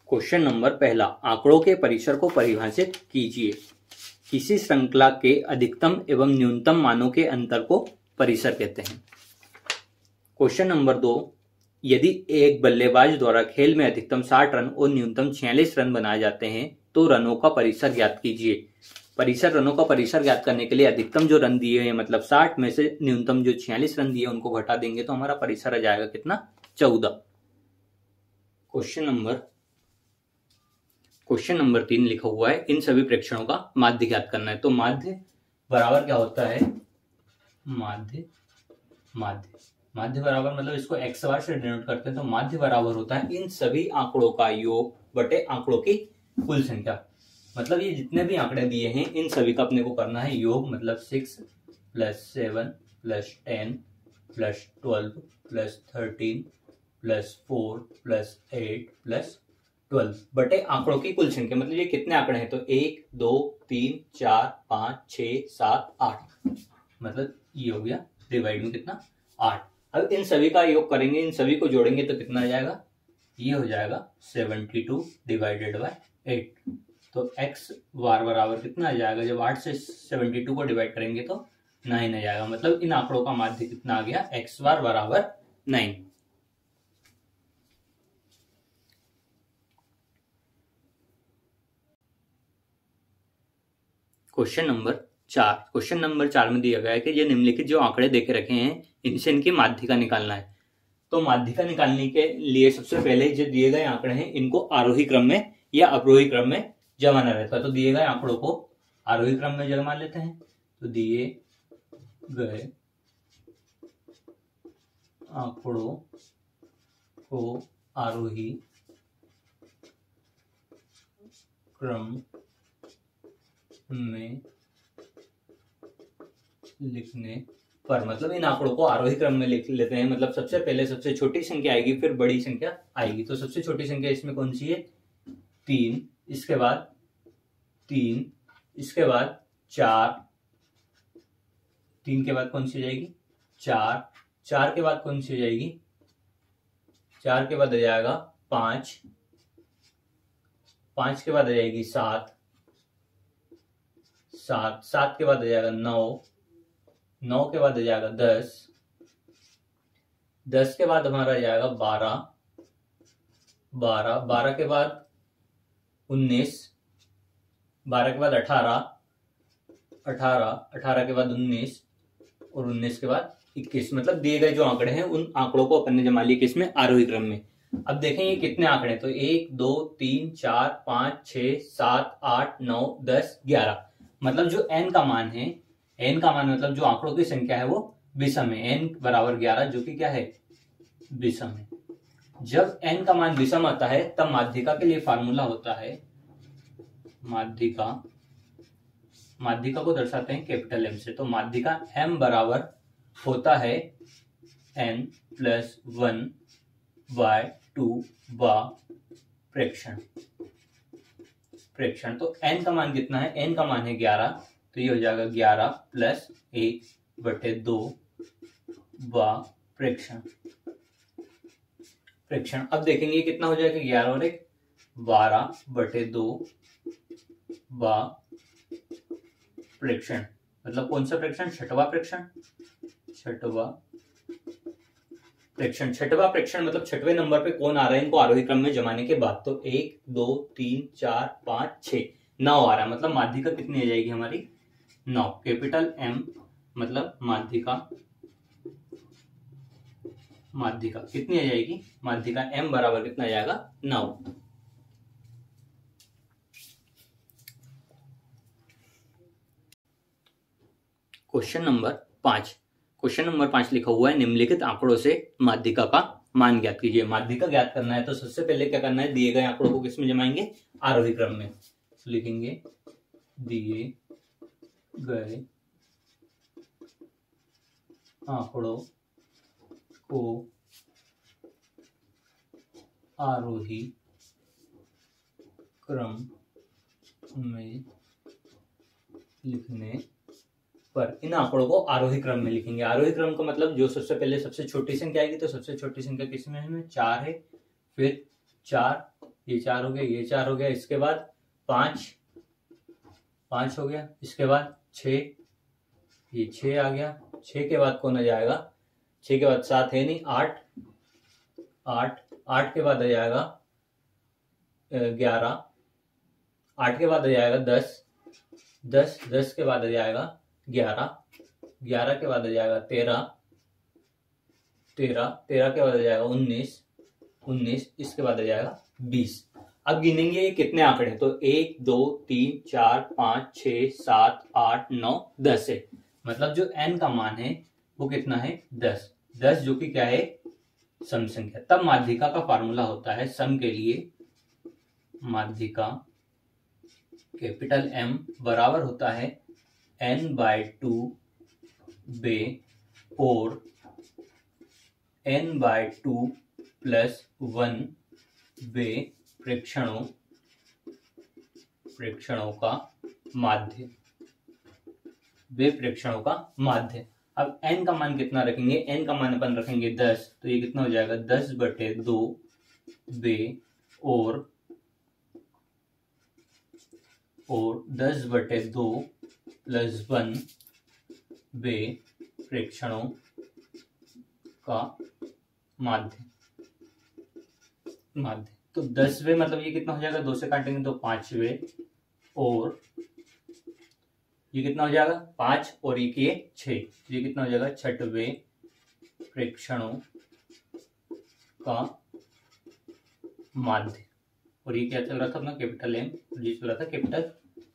Question number पहला, आंकड़ों के परिसर को परिभाषित कीजिए। किसी श्रृंखला के अधिकतम एवं न्यूनतम मानों के अंतर को परिसर कहते हैं। क्वेश्चन नंबर 2, यदि एक बल्लेबाज द्वारा खेल में अधिकतम 60 रन और न्यूनतम 46 रन बनाए जाते हैं तो रनों का परिसर ज्ञात कीजिए। रनों का परिसर ज्ञात करने के लिए अधिकतम जो रन दिए हैं मतलब 60 में से न्यूनतम जो 46 रन दिए उनको घटा देंगे तो हमारा परिसर आ जाएगा कितना, 14। क्वेश्चन नंबर 3 लिखा हुआ है, इन सभी प्रेक्षणों का माध्य ज्ञात करना है। तो माध्य बराबर क्या होता है, माध्य बराबर मतलब इसको x बार से डिनोट करते हैं। तो माध्य बराबर होता है इन सभी आंकड़ों का योग बटे आंकड़ों की कुल संख्या। मतलब ये जितने भी आंकड़े दिए हैं इन सभी का अपने को करना है योग, मतलब 6 + 7 + 10 + 12 + 13 + 4 + 8 + 12 बटे आंकड़ों की कुल संख्या। मतलब ये कितने आंकड़े हैं, तो 1 2 3 4 5 6 7 8, मतलब ये हो गया डिवाइड में कितना, 8। अब इन सभी का योग करेंगे, इन सभी को जोड़ेंगे तो कितना आ जाएगा, ये हो जाएगा 72 / 8। तो x बार बराबर कितना आ जाएगा, जब 8 से 72 को डिवाइड करेंगे तो 9 आ जाएगा। मतलब इन आंकड़ों का माध्य कितना आ गया, x बार बराबर 9। क्वेश्चन नंबर 4 में दिया गया है कि ये निम्नलिखित जो आंकड़े देखे रखे हैं इनसे इनकी माध्य का निकालना है। तो माध्य का निकालने के लिए सबसे पहले जो दिए गए आंकड़े हैं इनको आरोही क्रम में या अवरोही क्रम में जमाना रहता है। तो दिए गए आंकड़ों को आरोही क्रम में जमा लेते हैं। तो दिए गए आंकड़ों को आरोही क्रम में लिखने पर, मतलब इन आंकड़ों को आरोही क्रम में लिख लेते हैं। मतलब सबसे पहले सबसे छोटी संख्या आएगी फिर बड़ी संख्या आएगी। तो सबसे छोटी संख्या इसमें कौन सी है, 3, इसके बाद 3, इसके बाद 4, 3 के बाद कौन सी जाएगी, 4, 4 के बाद कौन सी जाएगी, 4 के बाद आ जाएगा 5, 5 के बाद आ जाएगी 7, 7 के बाद आ जाएगा 9, 9 के बाद आ जाएगा 10, 10 के बाद हमारा आ जाएगा 12, 12 के बाद 19, 12 के बाद 18, 18 के बाद 19 और 19 के बाद 21। मतलब दिए गए जो आंकड़े हैं उन आंकड़ों को अपन ने जमा लिए किसमें, आरोही क्रम में। अब देखें ये कितने आंकड़े हैं, तो 1 2 3 4 5 6 7 8 9 10 11। मतलब जो n का मान है, n का मान मतलब जो आंकड़ों की संख्या है वो विषम है। n बराबर 11 जो कि क्या है, विषम है। जब n का मान विषम आता है तब माध्यिका के लिए फार्मूला होता है, माध्यिका को दर्शाते हैं कैपिटल M से। तो माध्यिका M बराबर होता है n + 1/2 प्रेक्षण। तो n का मान कितना है, n का मान है 11। तो ये हो जाएगा 11 + 1/2 प्रेक्षण। अब देखेंगे कितना हो जाएगा, 11 और 1 12/2 प्रेक्षण। मतलब कौन सा प्रेक्षण, छठवां प्रेक्षण। छठवां प्रेक्षण मतलब छठवें नंबर पे कौन आ रहा है इनको आरोही क्रम में जमाने के बाद। तो 1 2 3 4 5 6 9 आ रहा है। मतलब माध्यिका कितनी आ जाएगी हमारी, 9। कैपिटल M मतलब माध्यिका कितनी आ जाएगी, माध्यिका M बराबर कितना आ जाएगा, 9। क्वेश्चन नंबर 5 लिखा हुआ है, निम्नलिखित आंकड़ों से माध्यिका का मान ज्ञात कीजिए। माध्यिका ज्ञात करना है तो सबसे पहले क्या करना है, दिए गए आंकड़ों को किसमें जमाएंगे, आरोही क्रम में। तो लिखेंगे दिए गए आंकड़ों को आरोही क्रम में लिखने पर, इन आंकड़ों को आरोही क्रम में लिखेंगे। आरोही क्रम का मतलब जो सबसे पहले सबसे छोटी संख्या आएगी तो सबसे छोटी संख्या किसमें है, 4 है, फिर 4 ये 4 हो गया, ये 4 हो गया, इसके बाद 5 हो गया, इसके बाद 6, ये 6 आ गया, 6 के बाद कौन आ जाएगा, 6 के बाद 7 है नहीं, 8 के बाद आ जाएगा 11, 8 के बाद आ जाएगा 10 के बाद आ जाएगा 11 के बाद आ जाएगा 13 के बाद आ जाएगा 19, इसके बाद आ जाएगा 20। अब गिनेंगे ये कितने आंकड़े हैं, तो 1 2 3 4 5 6 7 8 9 10 है। मतलब जो n का मान है वो कितना है, 10 जो कि क्या है, सम संख्या। तब माध्यिका का फार्मूला होता है सम के लिए, माध्यिका कैपिटल M बराबर होता है n/2 बे और n/2 + 1 बे प्रेक्षणों का माध्य, वे प्रेक्षणों का माध्य। अब n का मान कितना रखेंगे, n का मान अपन रखेंगे 10, तो ये कितना हो जाएगा 10/2 बे और 10/2 + 1 बे प्रेक्षणों का माध्य। तो 10वें मतलब ये कितना हो जाएगा, 2 से काटेंगे तो 5वें, और ये कितना हो जाएगा 5 और ये 6, ये कितना हो जाएगा 6वें प्रेक्षणों का माध्य। और ये क्या चल रहा था अपना कैपिटल M, और ये चल रहा था कैपिटल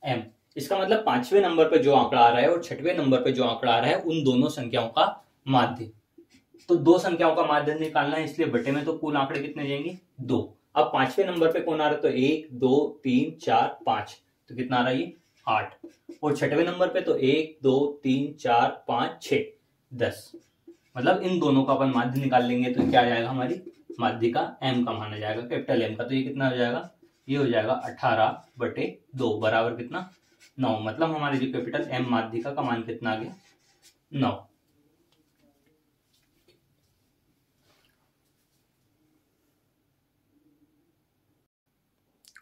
M। इसका मतलब 5वें नंबर पे जो आंकड़ा आ रहा है और 6वें नंबर पे जो आंकड़ा आ रहा है उन दोनों संख्याओं का माध्य। तो 2 संख्याओं का माध्य निकालना है, इसलिए बटे में तो कुल आंकड़े कितने जाएंगे 2। अब 5वें नंबर पे कौन आ रहा है, तो 1 2 3 4 5, तो कितना आ रहा है ये 8। और 6वें नंबर पे तो 1 2 3 4 5 6 10। मतलब इन दोनों का अपन माध्य निकाल लेंगे तो क्या आ जाएगा, हमारी माध्यिका M का माना जाएगा, कैपिटल M का। तो ये कितना हो जाएगा, ये हो जाएगा 18/2 बराबर कितना 9। मतलब हमारे जो कैपिटल M माध्यिका का मान कितना आ गया 9।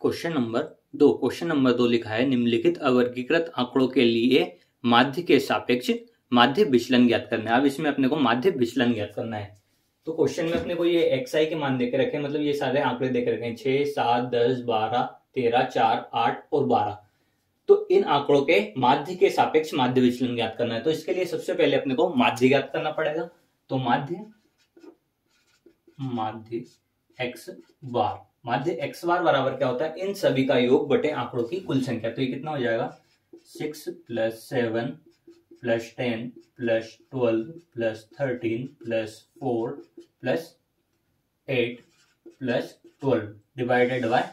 क्वेश्चन नंबर 2 लिखा है, निम्नलिखित अवर्गीकृत आंकड़ों के लिए माध्य के सापेक्ष माध्य विचलन ज्ञात करना है। अब इसमें अपने को माध्य विचलन ज्ञात करना है। तो क्वेश्चन में अपने को ये xi के मान देके रखे, मतलब ये सारे आंकड़े देके रखे हैं 6 7 10 12 13 4 8 और 12। तो इन आंकड़ों के माध्य के सापेक्ष माध्य विचलन ज्ञात करना है। तो इसके लिए सबसे पहले अपने को माध्य ज्ञात करना पड़ेगा। तो माध्य x बार बराबर क्या होता है, इन सभी का योग बटे आंकड़ों की कुल संख्या। तो ये कितना हो जाएगा 6 + 7 + 10 + 12 + 13 + 4 + 8 + 12 डिवाइडेड बाय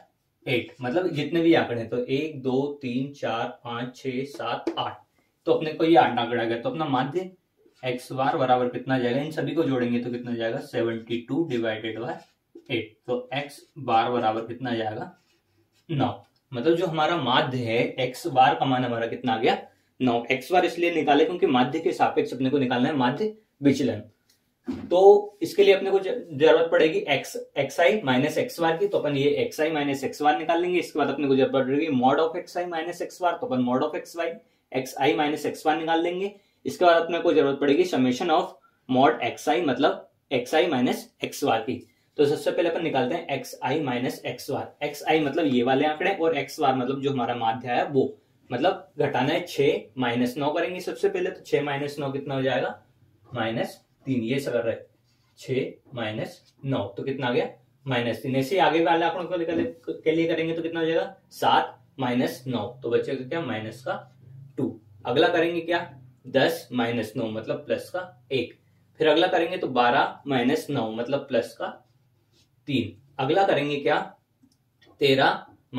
8। मतलब जितने भी आंकड़े हैं, तो 1 2 3 4 5 6 7 8, तो अपने को ये 8 आंकड़ा गया। तो अपना माध्य x बार बराबर कितना जाएगा, इन सभी को जोड़ेंगे तो कितना जाएगा 72 डिवाइडेड बाय 8। तो x बार बराबर कितना जाएगा 9। मतलब जो हमारा माध्य है x बार का मान हमारा कितना आ गया 9। x बार इसलिए निकाले क्योंकि माध्य के सापेक्ष अपने को निकालना है माध्य विचलन। तो इसके लिए अपने को जरूरत पड़ेगी xi माइनस x बार की, तो अपन ये xi माइनस x बार निकाल लेंगे। इसके बाद अपने को जरूरत पड़ेगी mod of xi minus x bar, तो अपन mod of xi minus x bar निकाल लेंगे। इसके बाद अपने को जरूरत पड़ेगी समेशन ऑफ मॉड xi मतलब xi माइनस x बार की। तो सबसे पहले अपन निकालते हैं xi minus x bar. xi मतलब ये वाले आंकड़े और x बार मतलब जो हमारा माध्य है वो, मतलब घटाना है 6 - 9 करेंगे सबसे पहले। तो 6 - 9 कितना हो जाएगा -3। ये सब कर रहे 6 - 9 तो कितना आ गया -3। ऐसे आगे वाले आंकड़ों के लिए करेंगे तो कितना हो जाएगा 7 - 9, तो बचेगा क्या -2। अगला करेंगे क्या 10 - 9 मतलब +1। फिर अगला करेंगे तो 12 - 9 मतलब +3। अगला करेंगे क्या 13 -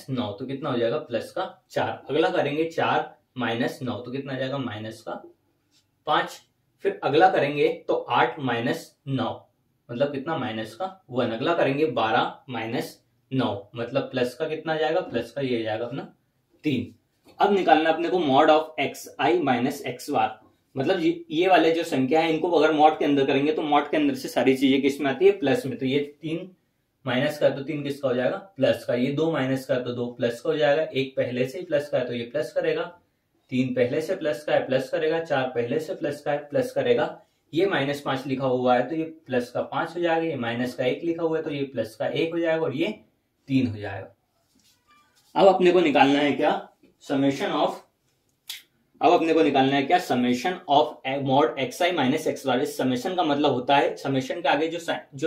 9 तो कितना हो जाएगा +4। अगला करेंगे 4 - 9 तो कितना आ जाएगा -5। फिर अगला करेंगे तो 8 - 9 मतलब कितना -1। अगला करेंगे 12 - 9 मतलब प्लस का कितना जाएगा, प्लस का ये जाएगा अपना 3। अब निकालना अपने को mod of xi minus x बार। मतलब ये वाले जो संख्या है इनको अगर मॉड के अंदर करेंगे तो मॉड के अंदर से सारी चीजें किस में आती है प्लस में। तो ये 3 माइनस का है तो 3 किसका हो जाएगा, प्लस का। ये 2 माइनस का है तो 2 प्लस का हो जाएगा। 1 पहले से ही प्लस का है तो ये प्लस करेगा। 3 पहले से प्लस का है, प्लस करेगा। 4 पहले से प्लस का है, प्लस करेगा। ये -5 लिखा हुआ है तो ये प्लस का 5 हो जाएगा। ये माइनस का 1 लिखा हुआ है तो ये प्लस का 1 हो जाएगा और ये 3 हो जाएगा। अब अपने को निकालना है क्या, summation of of mod xi minus x बार। इस समेशन का मतलब होता है, समेशन के आगे जो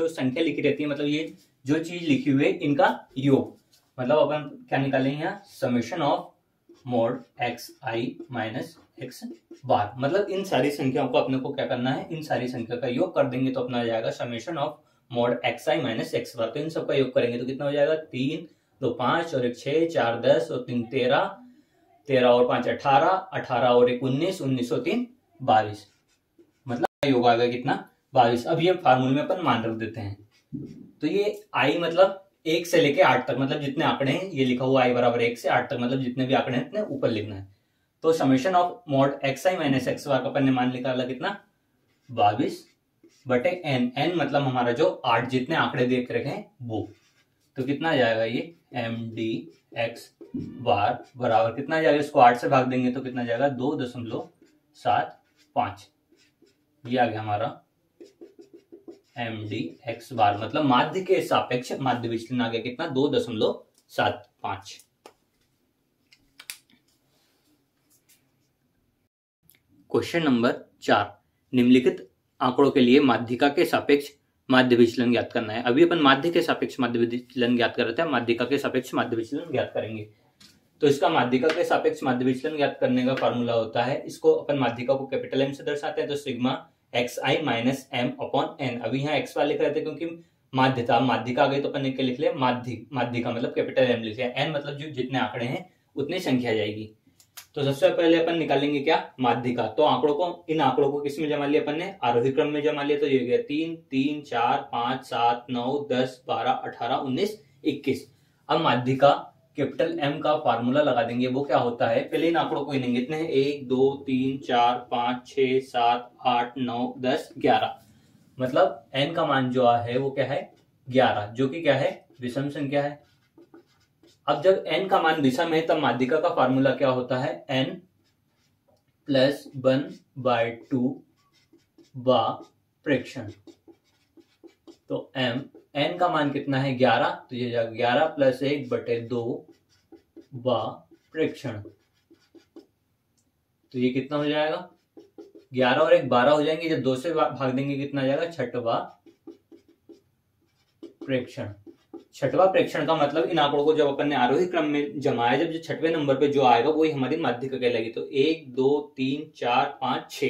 संख्या लिखी रहती है, मतलब ये जो चीज लिखी हुई है इनका योग। मतलब अपन क्या निकालेंगे यहाँ, summation of mod xi minus x बार। मतलब इन सारी संख्याओं को अपने को क्या करना है, इन सारी संख्या का योग कर देंगे तो अपना आ जाएगा summation of mod xi minus x bar. तो इन सबका योग करेंगे तो कितना हो जाएगा, 3 2 5 और 1 6, 4 10 और 3 13, 13 और 5 18, 18 और 1 19, 19 और 3 22। मतलब योग आएगा कितना, 22। अब ये फार्मूले में अपन मान रख देते हैं। तो ये i मतलब 1 से लेके 8 तक, मतलब जितने आंकड़े हैं ये लिखा हुआ i बराबर 1 से 8 तक, मतलब जितने भी आंकड़े हैं इतने ऊपर लिखना है। तो summation of mod xi minus x बार का अपन ने मान निकाला कितना, 22 बटे n। n मतलब हमारा जो 8 जितने आंकड़े देख रखे हैं वो। तो कितना आ जाएगा ये mdx बार बराबर कितना आ जाएगा, इसको 8 से भाग देंगे तो कितना आ जाएगा, 2.75। ये आ गया हमारा mdx बार। मतलब माध्य के सापेक्ष माध्य विचलन आ गया कितना, 2.75। क्वेश्चन नंबर 4, निम्नलिखित आंकड़ों के लिए माध्यिका के सापेक्ष माध्य विचलन ज्ञात करना है। अभी अपन माध्य के सापेक्ष माध्य विचलन ज्ञात कर रहे थे, माध्यिका के सापेक्ष माध्य विचलन ज्ञात करेंगे। तो इसका माध्यिका के सापेक्ष माध्य विचलन ज्ञात करने का फार्मूला होता है, इसको अपन माध्यिका को कैपिटल M से दर्शाते हैं, तो sigma xi minus m upon n। अभी यहाँ x वाले लिख रहे थे क्योंकि माध्य था, माध्यिका आ गई तो अपन क्या लिख लिया, माध्यिका मतलब कैपिटल M लिख लिया। n मतलब जो जितने आंकड़े हैं उतनी संख्या जाएगी। तो सबसे पहले अपन निकालेंगे क्या, माध्यिका। तो इन आंकड़ों को किस में जमा लिया अपन ने, आरोही क्रम में जमा लिया। तो ये गया 3 3 4 5 7 9 10 12 18 19 21। अब माध्यिका कैपिटल M का फार्मूला लगा देंगे। वो क्या होता है, पहले इन आंकड़ों को गिनेंगे, कितने हैं, 1 2 3 4 5 6 7 8 9 10 11। मतलब n का मान जो है वो क्या है, 11, जो कि क्या है, विषम संख्या है। अब जब n का मान विषम है तब माध्यिका का फार्मूला क्या होता है, n प्लस 1/2 बा प्रेक्षण। तो n का मान कितना है, 11, तो ये 11 प्लस 1/2 बा प्रेक्षण। तो ये कितना हो जाएगा, 11 और 1 12 हो जाएंगे। जब 2 से भाग देंगे कितना आ जाएगा, 6वां प्रेक्षण। 6वां प्रेक्षण का मतलब इन आंकड़ों को जब अपन ने आरोही क्रम में जमाया, जब जो 6वें नंबर पे जो आएगा वही हमारी माध्यिका कहलाएगी। तो 1 2 3 4 5 6,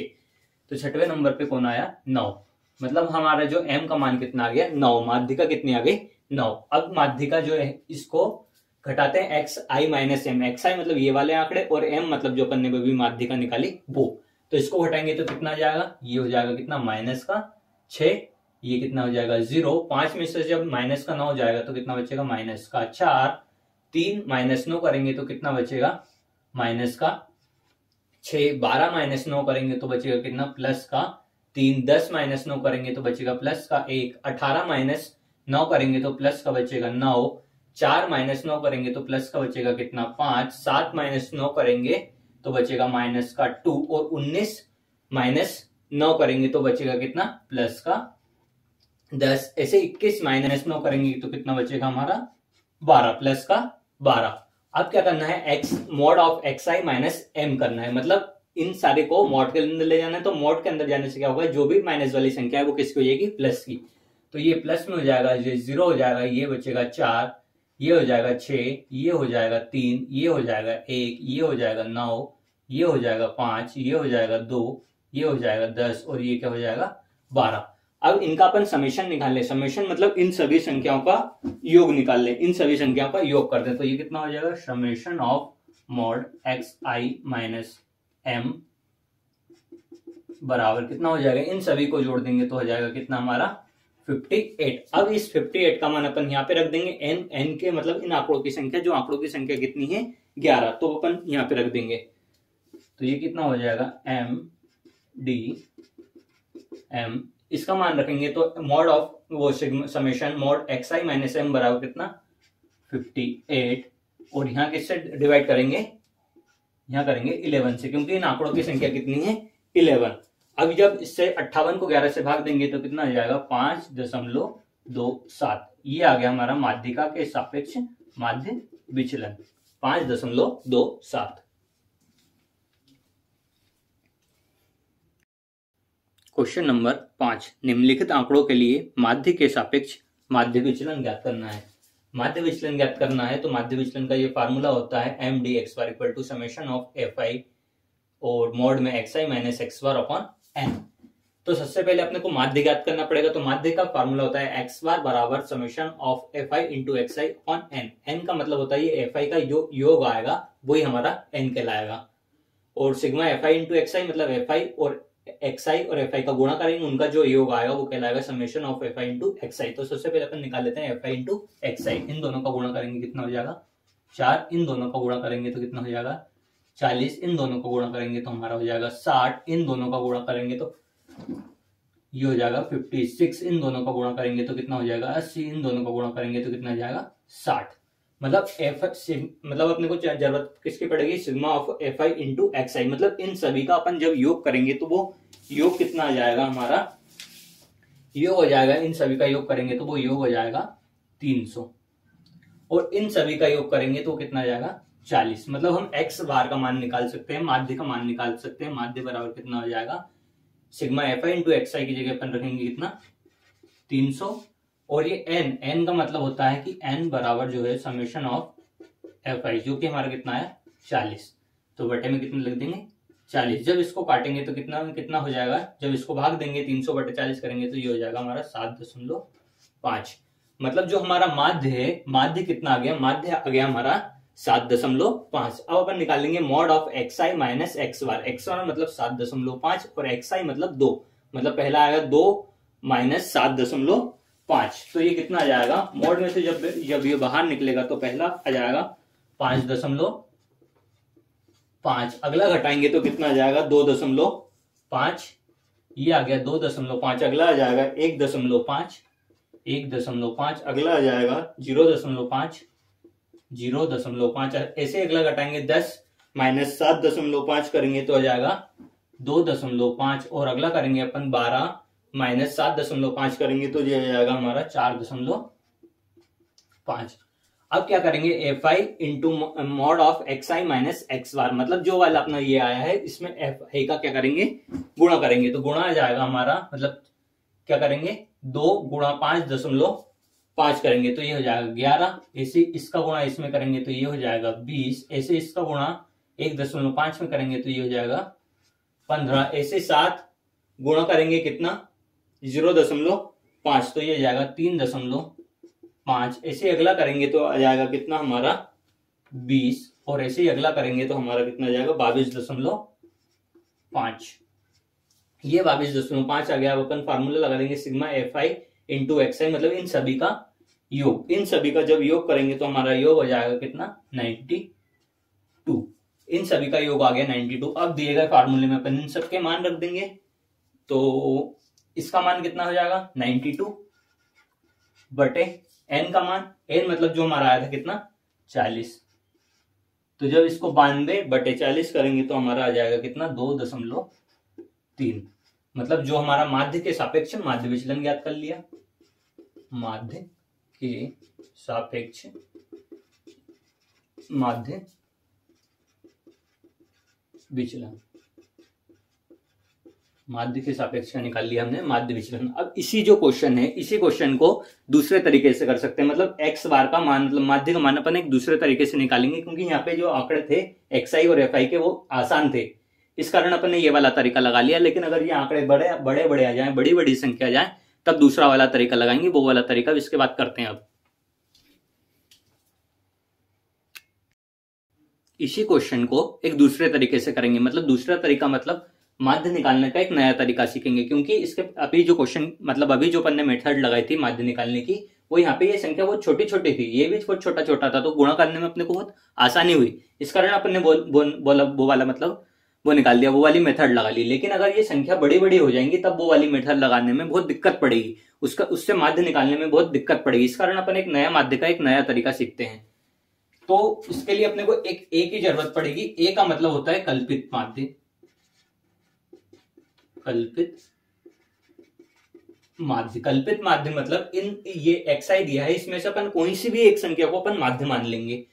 तो 6वें नंबर पे कौन आया, 9। मतलब हमारा जो m का मान कितना आ गया, 9। माध्यिका कितनी आ गई, 9। अब माध्यिका जो है इसको घटाते हैं xi माइनस m। xi मतलब ये वाले आंकड़े और m मतलब जो अपन ने भी माध्यिका निकाली वो। तो इसको घटाएंगे तो कितना आ जाएगा, ये हो जाएगा कितना, -6। ये कितना हो जाएगा, 0। 5 में से जब -9 हो जाएगा तो कितना बचेगा, -4। 3 -9 करेंगे तो कितना बचेगा, -6। 12 -9 करेंगे तो बचेगा कितना, +3। 10 -9 करेंगे तो बचेगा +1। 18 -9 करेंगे तो प्लस का बचेगा 9। 4 -9 करेंगे तो प्लस का बचेगा कितना, 5। 7 -9 करेंगे तो बचेगा -2। और 19 -9 करेंगे तो बचेगा कितना, +10। ऐसे 21 -9 करेंगे तो कितना बचेगा हमारा, 12 +12। अब क्या करना है, mod of xi minus m करना है। मतलब इन सारे को मॉड के अंदर ले जाना है। तो मॉड के अंदर जाने से क्या होगा, जो भी माइनस वाली संख्या है वो किसकी हो जाएगी, प्लस की। तो ये प्लस में हो जाएगा, ये 0 हो जाएगा, ये बचेगा 4, ये हो जाएगा 6, ये हो जाएगा 3, ये हो जाएगा 1, ये हो जाएगा 9, ये हो जाएगा 5, ये हो जाएगा 2, ये हो जाएगा 10 और ये क्या हो जाएगा, 12। अब इनका अपन समेशन निकाल ले। समेशन मतलब इन सभी संख्याओं का योग निकाल ले, इन सभी संख्याओं का योग कर दे। तो ये कितना हो जाएगा, summation of mod xi minus m बराबर कितना हो जाएगा, इन सभी को जोड़ देंगे तो हो जाएगा कितना हमारा, 58। अब इस 58 का मान अपन यहाँ पे रख देंगे। n के मतलब इन आंकड़ों की संख्या, जो आंकड़ों की संख्या कितनी है, 11, तो अपन यहाँ पे रख देंगे। तो ये कितना हो जाएगा, m d m इसका मान रखेंगे तो मॉड ऑफ वो summation mod xi minus m बराबर कितना 58, और यहाँ किससे डिवाइड करेंगे, यहाँ करेंगे 11 से, क्योंकि इन आंकड़ों की संख्या कितनी है 11। अब जब इससे 58 को 11 से भाग देंगे तो कितना आ जाएगा 5.27। ये आ गया हमारा माध्यिका के सापेक्ष माध्य विचलन 5.27। क्वेश्चन नंबर 5, निम्नलिखित आंकड़ों के लिए माध्य के सापेक्ष माध्य विचलन ज्ञात करना है। माध्य विचलन ज्ञात करना है तो माध्य विचलन का ये फार्मूला होता है M D X bar equal to summation of F I और मोड में एक्स आई minus X bar upon N. तो सबसे पहले अपने को माध्य ज्ञात करना पड़ेगा, तो माध्य का फार्मूला होता है एक्स बार बराबर summation of F I into x i on n. N का मतलब होता है ये एफ आई का जो योग आएगा वही हमारा एन कहलाएगा, और sigma F I into x I मतलब एफ आई और एक्स आई और एफ आई का गुणा करेंगे, उनका जो योग आएगा वो कहलाएगा summation of F I into x I. तो सबसे पहले अपन निकाल लेते हैं F I into x I. इन दोनों का गुणा करेंगे कितना हो जाएगा 4, इन दोनों का गुणा करेंगे तो कितना हो जाएगा 40, इन दोनों का गुणा करेंगे तो हमारा हो जाएगा 60, इन दोनों का गुणा करेंगे तो ये हो जाएगा 56, इन दोनों का गुणा करेंगे तो कितना हो जाएगा 80, इन दोनों का गुणा करेंगे तो कितना हो जाएगा 60। मतलब मतलब अपने को जरूरत किसकी पड़ेगी sigma of F I into x I. मतलब इन सभी का अपन जब योग करेंगे तो वो योग कितना आ जाएगा हमारा, योग हो जाएगा, इन सभी का योग करेंगे तो वो योग हो जाएगा 300, और इन सभी का योग करेंगे तो कितना आ जाएगा 40। मतलब हम एक्स बार का मान निकाल सकते हैं, माध्य का मान निकाल सकते हैं। माध्य बराबर कितना हो जाएगा sigma F I into x I की जगह अपन रखेंगे कितना 300, और ये n का मतलब होता है कि n बराबर जो है समेशन ऑफ एफ आई जो कि हमारा कितना है 40, तो बटे में कितना लिख देंगे 40। जब इसको काटेंगे तो कितना हो जाएगा, जब इसको भाग देंगे 300 बटे 40 करेंगे तो ये हो जाएगा हमारा 7.5। मतलब जो हमारा माध्य है, माध्य कितना आ गया, माध्य आ गया हमारा 7.5। अब अपन निकालेंगे mod of x I minus X bar. X bar मतलब 7.5 और एक्स आई मतलब 2, मतलब पहला आएगा 2 माइनस 7.5। तो ये कितना आ जाएगा, मॉड में से जब ये बाहर निकलेगा तो पहला आ जाएगा 5.5, अगला घटाएंगे तो कितना आ जाएगा 2.5, ये आ गया 2.5, अगला आ जाएगा 1.5, अगला आ जाएगा 0.5, ऐसे अगला घटाएंगे 10 माइनस 7.5 करेंगे तो आ जाएगा 2.5, और अगला करेंगे अपन 12 माइनस 7.5 करेंगे तो ये आ जाएगा हमारा 4.5। अब क्या करेंगे F I into mod of x I minus X bar, मतलब जो वाला अपना ये आया है इसमें एफ आई का क्या करेंगे गुणा करेंगे, तो गुणा आ जाएगा हमारा, मतलब क्या करेंगे 2 गुणा 5.5 करेंगे तो ये हो जाएगा 11, ऐसे इसका गुणा इसमें करेंगे तो ये हो जाएगा 20, ऐसे इसका गुणा 1.5 में करेंगे तो ये हो जाएगा 15, ऐसे 7 गुणा करेंगे कितना 0.5 तो ये जाएगा 3.5, ऐसे अगला करेंगे तो आ जाएगा कितना हमारा 20, और ऐसे ही अगला करेंगे तो हमारा कितना जाएगा 22.5। ये 22.5 आ गया। अब अपन फार्मूला लगा देंगे sigma F I into x I, मतलब इन सभी का योग, इन सभी का जब योग करेंगे तो हमारा योग हो जाएगा कितना 92, इन सभी का योग आ गया 92। अब दिए गए फार्मूले में अपन इन सबके मान रख देंगे, तो इसका मान कितना हो जाएगा 92 बटे n का मान, n मतलब जो हमारा आया था कितना 40, तो जब इसको 92 बटे 40 करेंगे तो हमारा आ जाएगा कितना 2.3। मतलब जो हमारा माध्य के सापेक्ष माध्य विचलन ज्ञात कर लिया, माध्य के सापेक्ष माध्य विचलन, माध्य के सापेक्ष का निकाल लिया हमने माध्य विचलन। अब इसी जो क्वेश्चन है, इसी क्वेश्चन को दूसरे तरीके से कर सकते हैं, मतलब एक्स बार का मान, मतलब माध्य का मान अपन एक दूसरे तरीके से निकालेंगे, क्योंकि यहाँ पे जो आंकड़े थे एक्स आई और एफ आई के वो आसान थे, इस कारण अपन ने ये वाला तरीका लगा लिया। लेकिन अगर ये आंकड़े बड़े बड़े आ जाए, बड़ी बड़ी संख्या आ जाए, तब दूसरा वाला तरीका लगाएंगे, वो वाला तरीका इसके बाद करते हैं। अब इसी क्वेश्चन को एक दूसरे तरीके से करेंगे, मतलब दूसरा तरीका मतलब माध्य निकालने का एक नया तरीका सीखेंगे, क्योंकि इसके अभी जो क्वेश्चन, मतलब अभी जो अपन ने मेथड लगाई थी माध्य निकालने की, वो यहाँ पे ये संख्या बहुत छोटी छोटी थी, ये भी बहुत छोटा था, तो गुणा करने में अपने को बहुत आसानी हुई। इस कारण अपन ने बोला वो वाला मतलब वो निकाल दिया, वो वाली मेथड लगा ली। लेकिन अगर ये संख्या बड़ी बड़ी हो जाएंगी तब वो वाली मेथड लगाने में बहुत दिक्कत पड़ेगी, उससे माध्य निकालने में बहुत दिक्कत पड़ेगी। इस कारण अपन एक नया माध्य का एक नया तरीका सीखते हैं। तो इसके लिए अपने को एक ए की जरूरत पड़ेगी। ए का मतलब होता है कल्पित माध्य, कल्पित माध्य। कल्पित माध्य मतलब इन ये xi दिया है, इसमें से अपन कोई सी भी एक संख्या को अपन माध्य मान लेंगे।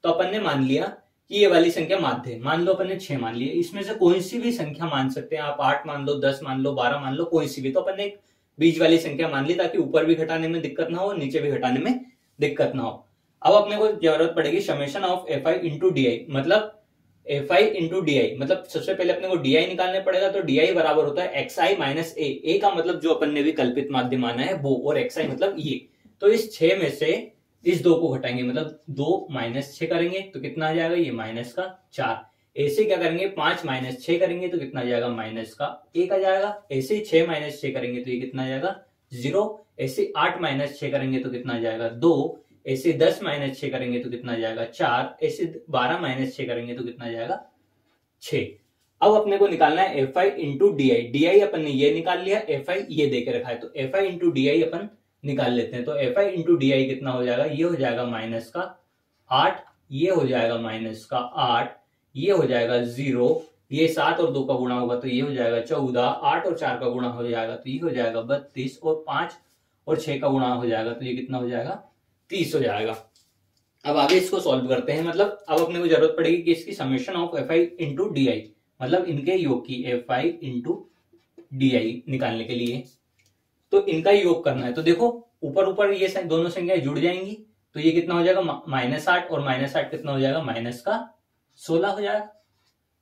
तो अपन ने मान लिया कि ये वाली संख्या माध्य है, मान लो अपन ने 6 मान लिया, इसमें से कोई सी भी संख्या मान सकते हैं आप, 8 मान लो, 10 मान लो, 12 मान लो, कोई सी भी। तो अपन ने एक बीच वाली संख्या मान ली ताकि ऊपर भी घटाने में दिक्कत ना हो, नीचे भी घटाने में दिक्कत ना हो। अब अपने को जरूरत पड़ेगी summation of fi into D I, मतलब fi इंटू डी आई, मतलब सबसे पहले अपने को डी आई निकालने पड़ेगा। तो डी आई बराबर होता है xi माइनस ए का मतलब जो अपन ने भी कल्पित माध्य माना है वो, और xi मतलब ये। तो इस 6 में से इस 2 को घटाएंगे, मतलब 2 माइनस 6 करेंगे तो कितना आ जाएगा, ये माइनस का 4। ऐसे क्या करेंगे, 5 माइनस 6 करेंगे तो कितना आ जाएगा, माइनस का 1 आ जाएगा। ऐसे 6 माइनस 6 करेंगे तो ये कितना आ जाएगा, 0। ऐसे 8 माइनस 6 करेंगे तो कितना आ जाएगा, 2। ऐसे 10 माइनस 6 करेंगे तो कितना आ जाएगा, 4। ऐसे 12 माइनस 6 करेंगे तो कितना आ जाएगा, 6। अब अपने को निकालना है fi into D I. D I अपन ने ये निकाल लिया, fi ये दे के रखा है, तो fi इंटू डी आई अपन निकाल लेते हैं। तो fi इंटू डी आई कितना हो जाएगा, ये हो जाएगा माइनस का 8, ये हो जाएगा माइनस का 8, ये हो जाएगा 0, ये 7 और 2 का गुणा होगा तो ये हो जाएगा 14, 8 और 4 का गुणा हो जाएगा तो ये हो जाएगा 32, और 5 और 6 का गुणा हो जाएगा तो ये कितना हो जाएगा, 30 हो जाएगा। अब आगे इसको सॉल्व करते हैं। मतलब अब अपने को जरूरत पड़ेगी कि इसकी summation of fi into D I, मतलब इनके योग की fi इंटू डी आई निकालने के लिए तो इनका योग करना है। तो देखो ऊपर ऊपर ये दोनों संख्याएं जुड़ जाएंगी तो ये कितना हो जाएगा, -8, और -8 कितना हो जाएगा, माइनस का 16 हो जाएगा।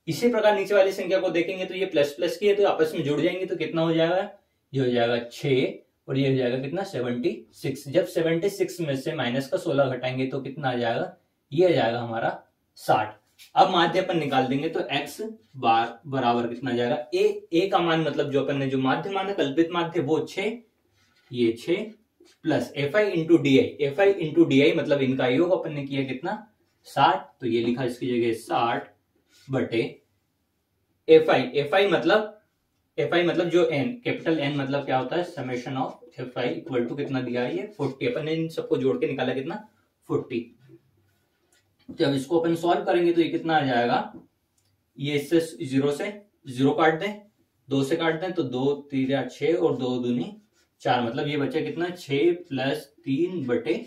इसी प्रकार नीचे वाली संख्या को देखेंगे तो ये प्लस प्लस की है तो आपस में जुड़ जाएंगे तो कितना हो जाएगा, ये हो जाएगा 6, और ये हो जाएगा कितना, 76। जब 76 में से माइनस का 16 घटाएंगे तो कितना आ जाएगा, ये आ जाएगा हमारा 60। अब माध्य अपन निकाल देंगे तो x बार बराबर कितना आ जाएगा, a का मान मतलब जो अपन ने जो माध्य माना कल्पित माध्य वो 6, ये 6 plus fi into D I. fi into D I मतलब इनका योग अपन ने किया कितना, 60, तो ये लिखा इसकी जगह 60 बटे fi मतलब जो n, कैपिटल N मतलब क्या होता है, summation of fi equal to कितना दिया है, ये 40। अपन ने इन सबको जोड़ के निकाला कितना, 40। जब इसको अपन सॉल्व करेंगे तो ये कितना आ जाएगा, ये इससे 0 से 0 काट दें, 2 से काट दें तो 2 3 6 और 2 दूनी 4, मतलब ये बचा कितना, 6 प्लस 3 बटे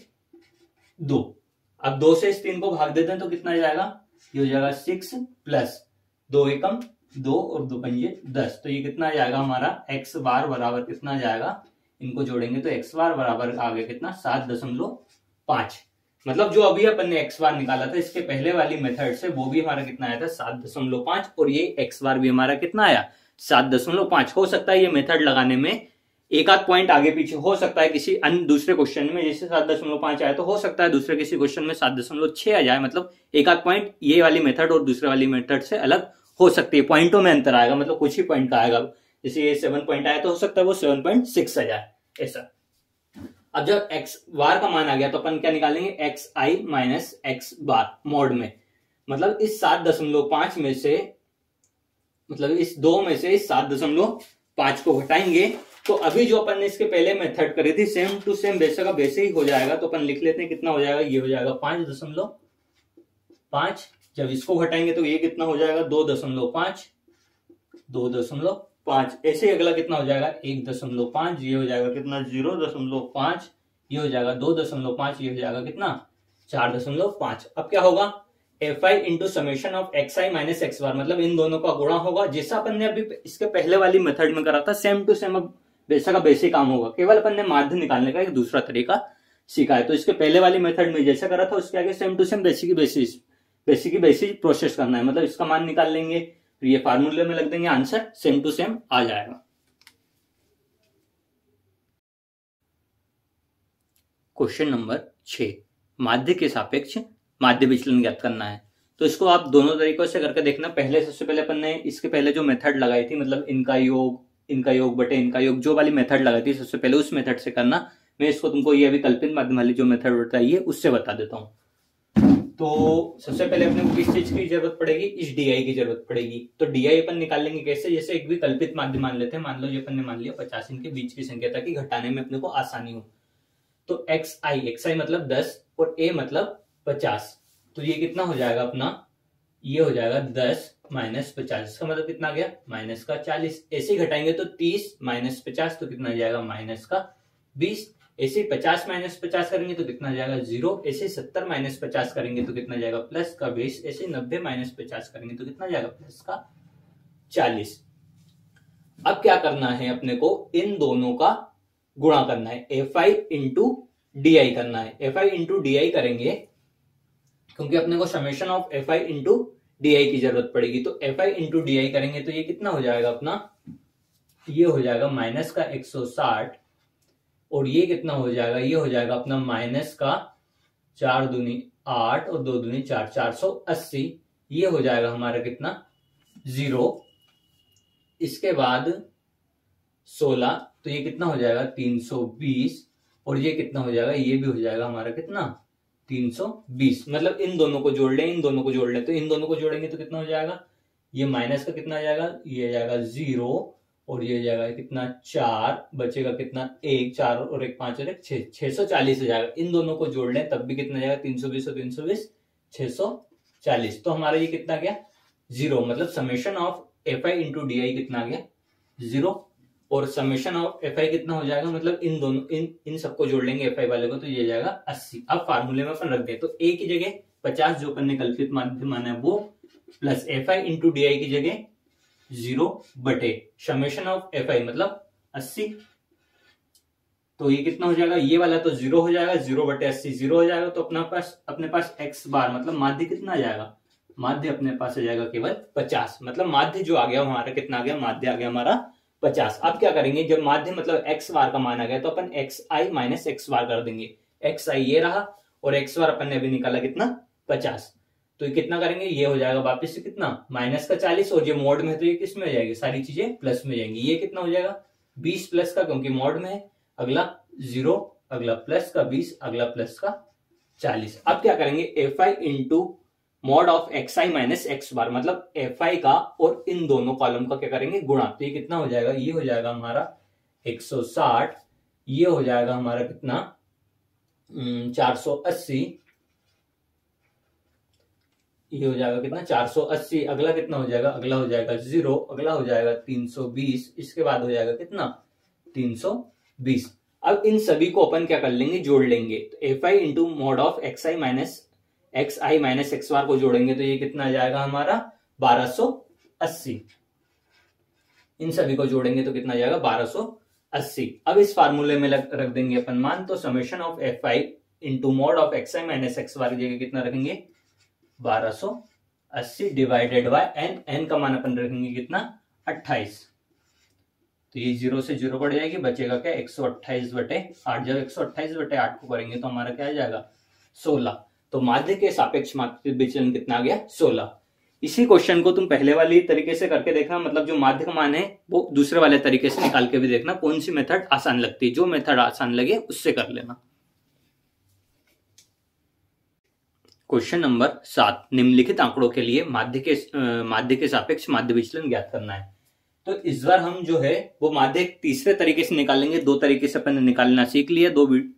2। अब 2 से इस 3 को भाग देते हैं तो कितना आ जाएगा, ये हो जाएगा 6 प्लस 2 एकम 2 और 2 पंजे 10। तो ये कितना आ जाएगा हमारा x बार बराबर कितना आ जाएगा, इनको जोड़ेंगे तो x बार बराबर आ गया कितना, 7.5। मतलब जो अभी अपन ने x बार निकाला था इसके पहले वाली मेथड से वो भी हमारा कितना आया था, 7.5, और ये x बार भी हमारा कितना आया, 7.5। हो सकता है ये मेथड लगाने में एक आध पॉइंट आगे पीछे हो सकता है किसी अन्य दूसरे क्वेश्चन में, जैसे 7.5 आया तो हो सकता है दूसरे किसी क्वेश्चन में 7.6 आ जाए। मतलब एक आध पॉइंट ये वाली मेथड और दूसरे वाली मेथड से अलग हो सकती है, पॉइंटों में अंतर आएगा, मतलब कुछ ही पॉइंट का आएगा। जैसे ये 7 पॉइंट आया तो हो सकता है वो 7.6 आ जाए ऐसा। अब जब x बार का मान आ गया तो अपन क्या निकालेंगे, xi माइनस x बार मोड में, मतलब इस 7.5 में से, मतलब इस 2 में से इस 7.5 को घटाएंगे तो अभी जो अपन ने इसके पहले मेथड करी थी सेम टू सेम वैसे का वैसे ही हो जाएगा। तो अपन लिख लेते हैं कितना हो जाएगा, ये हो जाएगा 5.5। जब इसको घटाएंगे तो ये कितना हो जाएगा, 2.5, 2.5। ऐसे अगला कितना हो जाएगा, 1.5, ये हो जाएगा कितना, 0.5, ये हो जाएगा 2.5, ये हो जाएगा कितना, 4.5। अब क्या होगा, fi into summation of xi minus x बार, मतलब इन दोनों का गुणा होगा, जैसा अपन ने अभी इसके पहले वाली मेथड में करा था सेम टू सेम अब वैसा का वैसे काम होगा, केवल अपन ने माध्य निकालने का एक दूसरा तरीका सीखा है। तो इसके पहले वाली मेथड में जैसा करा था उसके आगे सेम टू सेम वैसी की बेसिस प्रोसेस करना है, मतलब इसका मान निकाल लेंगे तो ये फार्मूले में लग देंगे, आंसर सेम टू सेम आ जाएगा। क्वेश्चन नंबर 6, माध्य के सापेक्ष माध्य विचलन ज्ञात करना है। तो इसको आप दोनों तरीकों से करके देखना। पहले सबसे पहले अपन ने इसके पहले जो मेथड लगाई थी, मतलब इनका योग बटे इनका योग, जो वाली मेथड लगाई थी सबसे पहले उस मेथड से करना। मैं इसको तुमको ये अभी कल्पित माध्य वाली जो मेथड बताई है उससे बता देता हूँ। तो सबसे पहले अपने को किस चीज की जरूरत पड़ेगी, इस डी की जरूरत पड़ेगी। तो डी अपन निकाल लेंगे कैसे, जैसे एक भी कल्पित माध्य मान लेते हैं, मान लो ये अपन ने मान लिया 50 इनके बीच की संख्या, ताकि घटाने में अपने को आसानी हो। तो xi मतलब 10 और a मतलब 50, तो ये कितना हो जाएगा अपना, ये हो जाएगा 10 माइनस 50, इसका मतलब कितना आ गया माइनस का 40। ऐसे ही घटाएंगे तो 30 माइनस 50 तो कितना आ जाएगा माइनस का 20। ऐसे 50 माइनस 50 करेंगे तो कितना जाएगा 0। ऐसे 70 माइनस 50 करेंगे तो कितना जाएगा प्लस का 20। ऐसे 90 माइनस 50 करेंगे तो कितना जाएगा प्लस का 40। अब क्या करना है अपने को, इन दोनों का गुणा करना है, fi इंटू डी करना है। fi इंटू डी करेंगे क्योंकि अपने को summation of fi into D की जरूरत पड़ेगी। तो fi इंटू डी करेंगे तो ये कितना हो जाएगा अपना, ये हो जाएगा माइनस का 160 और ये कितना हो जाएगा, ये हो जाएगा अपना माइनस का 4 दूनी 8 और 2 दूनी 4, 480। ये हो जाएगा हमारा कितना 0। इसके बाद 16 तो ये कितना हो जाएगा 320 और ये कितना हो जाएगा, ये भी हो जाएगा हमारा कितना 320। मतलब इन दोनों को जोड़ लें, इन दोनों को जोड़ लें, तो इन दोनों को जोड़ेंगे तो कितना हो जाएगा, ये माइनस का कितना आ जाएगा, ये जाएगा 0 और ये जाएगा कितना 4, बचेगा कितना 1, 4 और 1 5 और 1 6, 640 हो जाएगा। इन दोनों को जोड़ लें तब भी कितना जाएगा 320 और 320 640। तो हमारा ये कितना गया 0, मतलब summation of fi into D कितना आ गया 0। और समेशन ऑफ fi कितना हो जाएगा, मतलब इन दोनों इन सबको जोड़ लेंगे fi वाले को तो ये जाएगा 80। अब फार्मूले में अपन रख दें तो a की जगह 50 जो अपन ने कल्पित माध्य माना है वो, प्लस fi इंटू डी की जगह 0 बटे समेशन ऑफ fi मतलब 80। तो ये कितना हो जाएगा, ये वाला तो 0 हो जाएगा, 0 बटे 80 0 हो जाएगा। तो अपने पास x बार मतलब माध्य कितना आ जाएगा, माध्य अपने पास आ जाएगा केवल 50। मतलब माध्य जो आ गया हमारा कितना आ गया, माध्य आ गया हमारा 50। अब क्या करेंगे, जब माध्य मतलब x बार का मान आ गया तो अपन xi माइनस x बार कर देंगे। xi ये रहा और x बार अपन ने अभी निकाला कितना 50। तो ये कितना करेंगे, ये हो जाएगा वापस से कितना माइनस का 40 और ये मोड में है तो ये किस में हो जाएगी, सारी चीजें प्लस में जाएंगी। ये कितना हो जाएगा 20 प्लस का, क्योंकि मोड में है, अगला 0, अगला प्लस का 20, अगला प्लस का 40। अब क्या करेंगे fi into mod of xi minus x बार, मतलब fi का और इन दोनों कॉलम का क्या करेंगे गुणा। तो ये कितना हो जाएगा, ये हो जाएगा हमारा 160, ये हो जाएगा हमारा कितना 480, ये हो जाएगा कितना 480। अगला कितना हो जाएगा, अगला हो जाएगा 0, अगला हो जाएगा 320, इसके बाद हो जाएगा कितना 320। अब इन सभी को अपन क्या कर लेंगे, जोड़ लेंगे। तो fi into mod of xi minus x बार को जोड़ेंगे तो ये कितना आ जाएगा हमारा 1280। इन सभी को जोड़ेंगे तो कितना आ जाएगा 1280। अब इस फार्मूले में रख देंगे अपन मान, तो summation of fi into mod of xi minus x bar की जगह कितना रखेंगे 1280 डिवाइडेड बाय n का मान अपन रखेंगे कितना 28। तो ये 0 से 0 बढ़ जाएगी, बचेगा क्या 128 बटे 8। जब 128 बटे 8 को करेंगे तो हमारा क्या आ जाएगा 16। तो माध्य के सापेक्ष माध्य विचलन कितना आ गया 16। इसी क्वेश्चन को तुम पहले वाली तरीके से करके देखना, मतलब जो माध्य का मान है वो दूसरे वाले तरीके से निकाल के भी देखना, कौन सी मेथड आसान लगती है। जो मेथड आसान लगे उससे कर लेना। क्वेश्चन नंबर 7, निम्नलिखित आंकड़ों के लिए माध्य के सापेक्ष माध्य विचलन ज्ञात करना है। तो इस बार हम जो है वो माध्य तीसरे तरीके से निकालेंगे। 2 तरीके से अपन ने निकालना सीख लिया,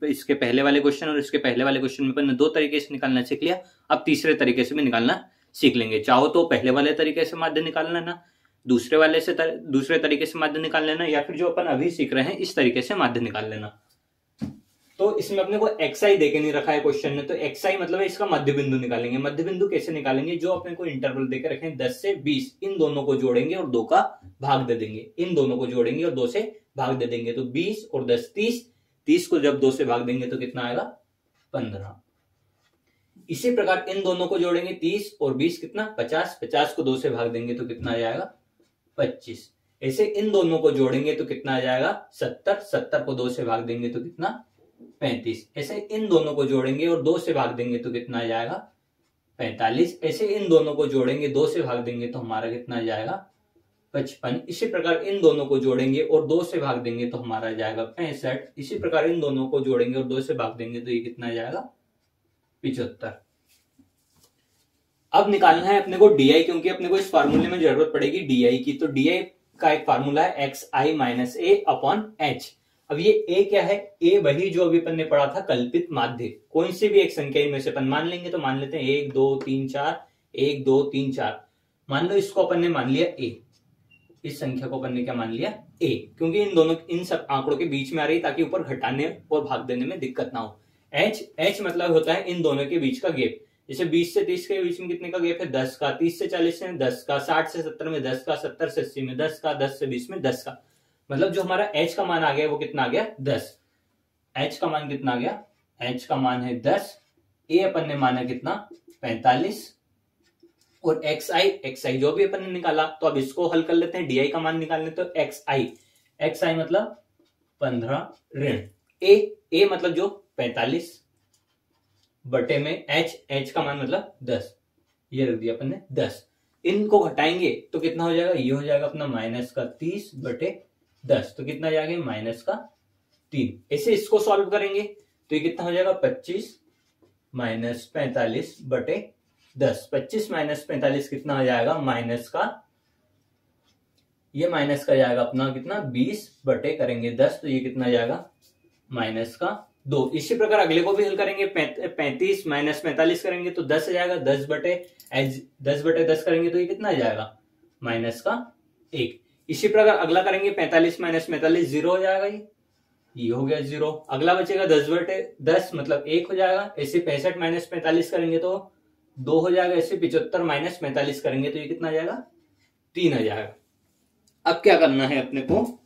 इसके पहले वाले क्वेश्चन और इसके पहले वाले क्वेश्चन में अपन ने 2 तरीके से निकालना सीख लिया। अब तीसरे तरीके से भी निकालना सीख लेंगे। चाहो तो पहले वाले तरीके से माध्य निकाल लेना, दूसरे तरीके से माध्य निकाल लेना, या फिर जो अपन अभी सीख रहे हैं इस तरीके से माध्य निकाल लेना। तो इसमें अपने को xi देके नहीं रखा है क्वेश्चन ने, तो xi मतलब है इसका मध्य बिंदु निकालेंगे। मध्य बिंदु कैसे निकालेंगे, जो अपने को इंटरवल देके रखे 10 से 20, इन दोनों को जोड़ेंगे और 2 का भाग दे देंगे। इन दोनों को जोड़ेंगे और 2 से भाग दे देंगे, तो 20 और 10 30, 30 को जब 2 से भाग देंगे तो कितना आएगा 15। इसी प्रकार इन दोनों को जोड़ेंगे 30 और 20 कितना 50, 50 को 2 से भाग देंगे तो कितना आ जाएगा 25। ऐसे इन दोनों को जोड़ेंगे तो कितना आ जाएगा 70, 70 को 2 से भाग देंगे तो कितना 35। ऐसे इन दोनों को जोड़ेंगे और 2 से भाग देंगे तो कितना आ जाएगा 45। ऐसे इन दोनों को जोड़ेंगे 2 से भाग देंगे तो हमारा कितना आ जाएगा 55। इसी प्रकार इन दोनों को जोड़ेंगे और 2 से भाग देंगे तो हमारा आ जाएगा 65। इसी प्रकार इन दोनों को जोड़ेंगे और 2 से भाग देंगे तो ये कितना आ जाएगा 75। अब निकालना है अपने को डी क्योंकि अपने को इस फार्मूले में जरूरत पड़ेगी डी की। तो डी का एक फार्मूला है एक्स आई माइनस ए अपॉन एच। अब ये ए क्या है, ए वही जो अभी अपन ने पढ़ा था कल्पित माध्य। कोई सी भी एक संख्या इनमें से अपन मान लेंगे, तो मान लेते हैं 1 2 3 4, 1 2 3 4। मान लो इसको अपन ने मान लिया ए, इस संख्या को अपन ने क्या मान लिया ए, क्योंकि इन सब आंकड़ों के बीच में आ रही, ताकि ऊपर घटाने और भाग देने में दिक्कत ना हो। एच मतलब होता है इन दोनों के बीच का गैप। जैसे 20 से 30 के बीच में कितने का गैप है, 10 का। 30 से 40 में 10 का, 60 से 70 में 10 का, 70 से 80 में 10 का, 10 से 20 में 10 का। मतलब जो हमारा एच का मान आ गया वो कितना आ गया 10। एच का मान कितना आ गया, एच का मान है 10। ए अपन ने माना कितना 45, और एक्स आई जो भी अपन ने निकाला। तो अब इसको हल कर लेते हैं, डी का मान निकालने। तो एक्स आई मतलब 15 ऋण ए मतलब जो 45 बटे में एच का मान मतलब 10, ये रख दिया अपन ने 10। इनको घटाएंगे तो कितना हो जाएगा, ये हो जाएगा अपना माइनस का 30 बटे 10। तो कितना जाएगा माइनस का 3। ऐसे इसको सॉल्व करेंगे तो ये कितना हो जाएगा 25 माइनस 45 बटे 10। 25 माइनस 45 कितना हो जाएगा माइनस का, ये माइनस का जाएगा अपना कितना 20 बटे करेंगे 10। तो ये कितना जाएगा माइनस का 2। इसी प्रकार अगले को भी हल करेंगे, 35 माइनस 45 करेंगे तो 10 आ जाएगा। 10 बटे 10 करेंगे तो ये कितना आ जाएगा माइनस का 1। इसी प्रकार अगला करेंगे 45 माइनस 45 0 हो जाएगा, ये हो गया 0। अगला बचेगा 10 बटे 10 मतलब 1 हो जाएगा। ऐसे 65 माइनस 45 करेंगे तो 2 हो जाएगा। ऐसे 75 माइनस 45 करेंगे तो ये कितना आ जाएगा 3 आ जाएगा। अब क्या करना है अपने को,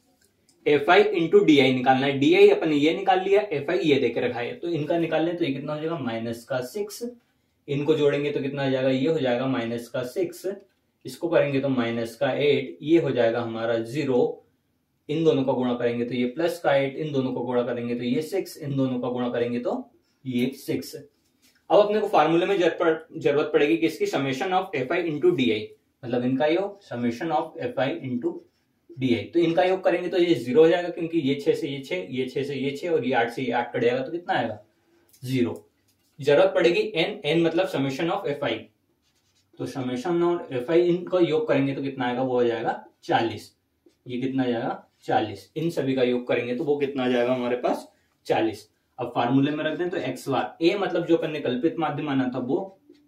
F I into D I निकालना है। डी आई अपन ये निकाल लिया, एफ आई ये देकर रखा है, तो इनका निकाल लें तो ये कितना हो जाएगा माइनस का 6। इनको जोड़ेंगे तो कितना हो जाएगा, ये हो जाएगा माइनस का 6। इसको करेंगे तो माइनस का 8, ये हो जाएगा हमारा 0। इन दोनों का गुणा करेंगे तो ये प्लस का 8, इन दोनों का गुणा करेंगे तो ये 6, इन दोनों का गुणा करेंगे तो ये 6। अब अपने को फार्मूले में जरूरत पड़ेगी किसकी, summation of F I into D I, मतलब इनका योग summation of F I into D I. तो इनका योग करेंगे तो ये 0 हो जाएगा, क्योंकि ये 6 से ये 6, ये 6 से ये 6 और ये 8 से ये 8 कट जाएगा तो कितना आएगा 0। जरूरत पड़ेगी एन मतलब समेशन ऑफ एफ आई। तो समेशन ऑफ एफ आई इनको योग करेंगे तो कितना आएगा, वो हो जाएगा 40। ये कितना जाएगा 40। इन सभी का योग करेंगे तो वो कितना आ जाएगा हमारे पास 40। अब फार्मूले में रख दें तो एक्स बार ए मतलब जो अपन ने कल्पित माध्यम माना था वो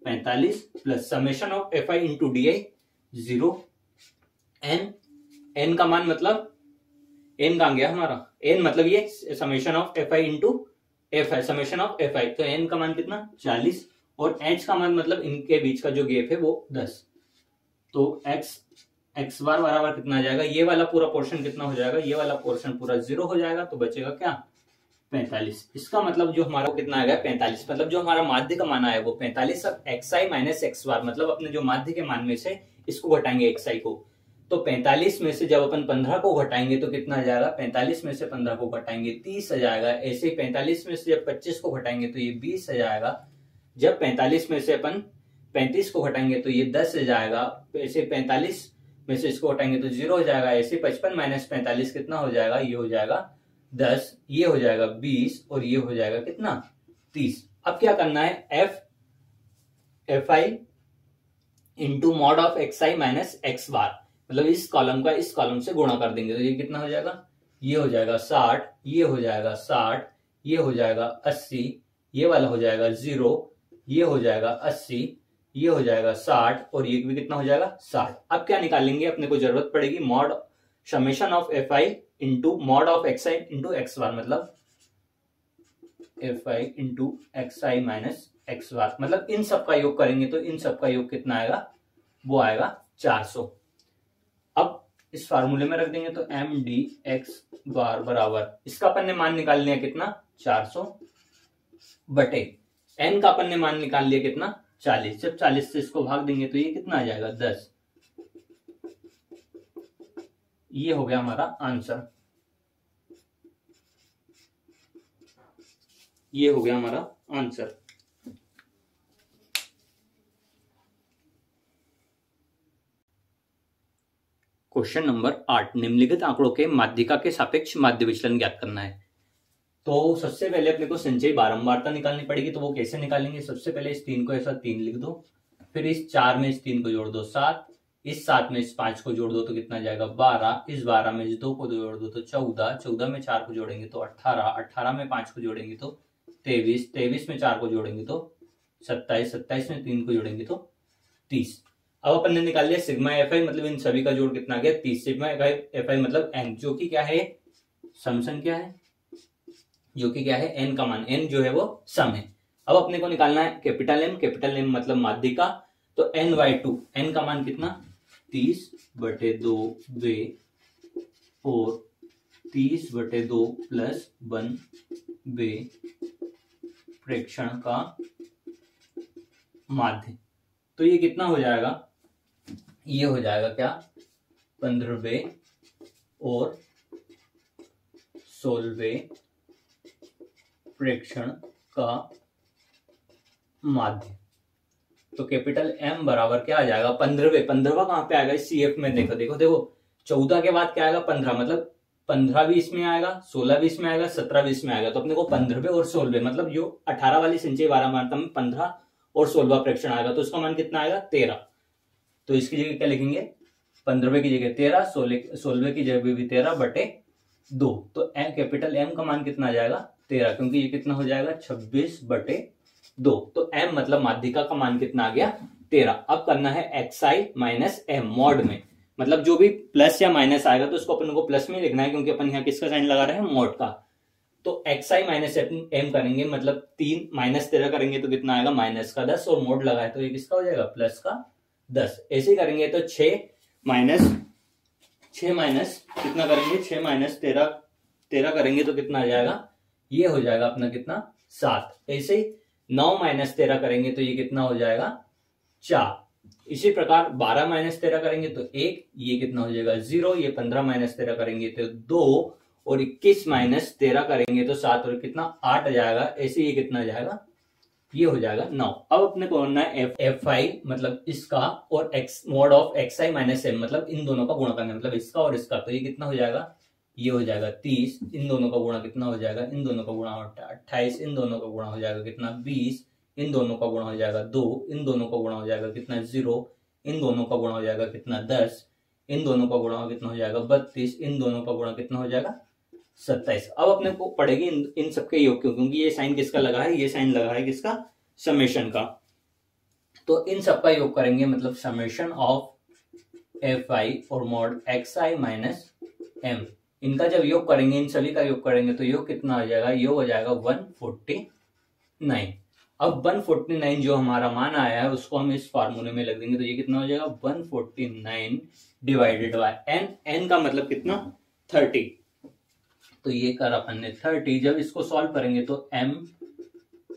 45 plus summation of F I into D i 0। N का मान मतलब एन कहां गया हमारा, एन मतलब ये summation of F I into F I, summation of F I. तो एन का मान कितना 40, और एच का मान मतलब इनके बीच का जो गैप है वो 10। तो एक्स बार बराबर कितना आ जाएगा, ये वाला पूरा पोर्शन कितना हो जाएगा, ये वाला पोर्शन पूरा 0 हो जाएगा। तो बचेगा क्या 45। इसका मतलब जो हमारा कितना आ गया 45, मतलब जो हमारा माध्य का मान आया वो 45। अब एक्स आई माइनस एक्स बार मतलब अपने जो माध्य के मान में से इसको घटाएंगे एक्स आई को। तो 45 में से जब अपन 15 को घटाएंगे तो कितना आ जाएगा, 45 में से 15 को घटाएंगे 30 आ जाएगा। ऐसे ही 45 में से जब 25 को घटाएंगे तो ये 20 आ जाएगा। जब 45 में से अपन 35 को घटाएंगे तो ये 10 आ जाएगा। ऐसे 45 में से इसको हटाएंगे तो 0 हो जाएगा। ऐसे 55 माइनस 45 कितना हो जाएगा, ये हो जाएगा 10, ये हो जाएगा 20 और ये हो जाएगा कितना 30। अब क्या करना है, F I into mod of x I minus X bar, मतलब इस कॉलम का इस कॉलम से गुणा कर देंगे तो ये कितना हो जाएगा, ये हो जाएगा 60, ये हो जाएगा 60, ये हो जाएगा 80, ये वाला हो जाएगा 0, ये हो जाएगा 80, ये हो जाएगा 60 और ये भी कितना हो जाएगा 60। अब क्या निकालेंगे, अपने को जरूरत पड़ेगी mod summation of F I into mod of x I into X bar, मतलब एफ आई इंटू एक्स आई माइनस एक्स बार, मतलब इन सब का योग करेंगे तो इन सब का योग कितना आएगा, वो आएगा 400। अब इस फार्मूले में रख देंगे तो एम डी एक्स बार बराबर, इसका अपन ने मान निकाल लिया कितना 400 बटे एन का अपन ने मान निकाल लिया कितना 40। जब 40 से इसको भाग देंगे तो ये कितना आ जाएगा 10। ये हो गया हमारा आंसर, ये हो गया हमारा आंसर। क्वेश्चन नंबर 8, निम्नलिखित आंकड़ों के माध्यिका के सापेक्ष माध्य विचलन ज्ञात करना है। तो सबसे पहले अपने को संचयी बारंबारता निकालनी पड़ेगी। तो वो कैसे निकालेंगे, सबसे पहले इस 3 को ऐसा 3 लिख दो, फिर इस 4 में इस 3 को जोड़ दो 7, इस 7 में इस 5 को जोड़ दो तो कितना जाएगा 12, इस 12 में इस 2 को जोड़ दो तो 14, 14 में 4 को जोड़ेंगे तो 18, 18 में 5 को जोड़ेंगे तो 23, 23 में 4 को जोड़ेंगे तो 27, 27 में 3 को जोड़ेंगे तो 30। अब अपन ने निकाल लिया सिग्मा एफ आई, मतलब इन सभी का जोड़ कितना गया 30। सिग्मा एफ आई मतलब एन, जो कि क्या है सम संख्या है, जो कि क्या है एन का मान, एन जो है वो सम है। अब अपने को निकालना है कैपिटल एम मतलब माध्यिका, तो एन बाई 2, एन का मान कितना 30/2 वे और 30/2 प्लस 1 वे प्रेक्षण का माध्य। तो ये कितना हो जाएगा, ये हो जाएगा क्या 15वें और 16वें प्रेक्षण का माध्य। तो कैपिटल एम बराबर क्या आ जाएगा 15वें, 15वां कहां पे आएगा इस सीएफ में, देखो देखो देखो 14 के बाद क्या आएगा 15, मतलब 15 भी इसमें आएगा, 16 भी इसमें आएगा, 17 भी इसमें आएगा। तो अपने को 15वें और 16वें मतलब जो 18 वाली संचय 12 मात्रा में 15 और 16वां प्रेक्षण आएगा, तो उसका मान कितना आएगा 13। तो इसकी जगह क्या लिखेंगे 15वें की जगह 13, 16वें की जगह भी 13/2। तो कैपिटल एम का मान कितना आ जाएगा 13, क्योंकि ये कितना हो जाएगा 26/2। तो एम मतलब माध्यिका का मान कितना आ गया 13। अब करना है एक्सआई माइनस एम मॉड में, मतलब जो भी प्लस या माइनस आएगा तो उसको अपन को प्लस में लिखना है, क्योंकि अपन यहाँ किसका साइन लगा रहे हैं मॉड का। तो एक्सआई माइनस एम करेंगे, मतलब 3 माइनस 13 करेंगे तो कितना आएगा -10, और मोड लगा है तो ये किसका हो जाएगा +10। ऐसे करेंगे तो 6 माइनस कितना करेंगे 6 माइनस 13 करेंगे तो कितना आ जाएगा, ये हो जाएगा अपना कितना 7। ऐसे ही 9 माइनस 13 करेंगे तो ये कितना हो जाएगा 4। इसी प्रकार 12 माइनस 13 करेंगे तो 1, ये कितना हो जाएगा 0। ये 15 माइनस 13 करेंगे तो 2, और 21 माइनस 13 करेंगे तो 7, और कितना 8 आ जाएगा। ऐसे ये कितना जाएगा, ये हो जाएगा 9। अब अपने को करना है एफ आई मतलब इसका, और x mod of x I minus m मतलब इन दोनों का गुणा करना, मतलब इसका और इसका। तो ये कितना हो जाएगा, ये हो जाएगा 30, इन दोनों का गुणा कितना हो जाएगा, इन दोनों का गुणा 28, इन दोनों का गुणा हो जाएगा कितना 20, इन दोनों का गुणा हो जाएगा 2, इन दोनों का गुणा हो जाएगा कितना 0, इन दोनों का गुणा हो जाएगा कितना 10, इन दोनों का गुणा कितना हो जाएगा 32, इन दोनों का गुणा कितना हो जाएगा 27। अब अपने को पड़ेगी इन सबके योग, क्योंकि ये साइन किसका लगा है, ये साइन लगा है किसका समेशन का। तो इन सबका योग करेंगे, मतलब समेशन ऑफ एफ आई और मॉड एक्स आई माइनस एम, इनका जब योग करेंगे, इन सभी का योग करेंगे तो योग कितना आ जाएगा, योग हो जाएगा 149। अब 149 जो हमारा मान आया है उसको हम इस फार्मूले में लग देंगे, तो ये कितना हो जाएगा 149 डिवाइडेड बाय एन, एन का मतलब कितना 30। तो ये कर अपन ने 30, जब इसको सॉल्व करेंगे तो एम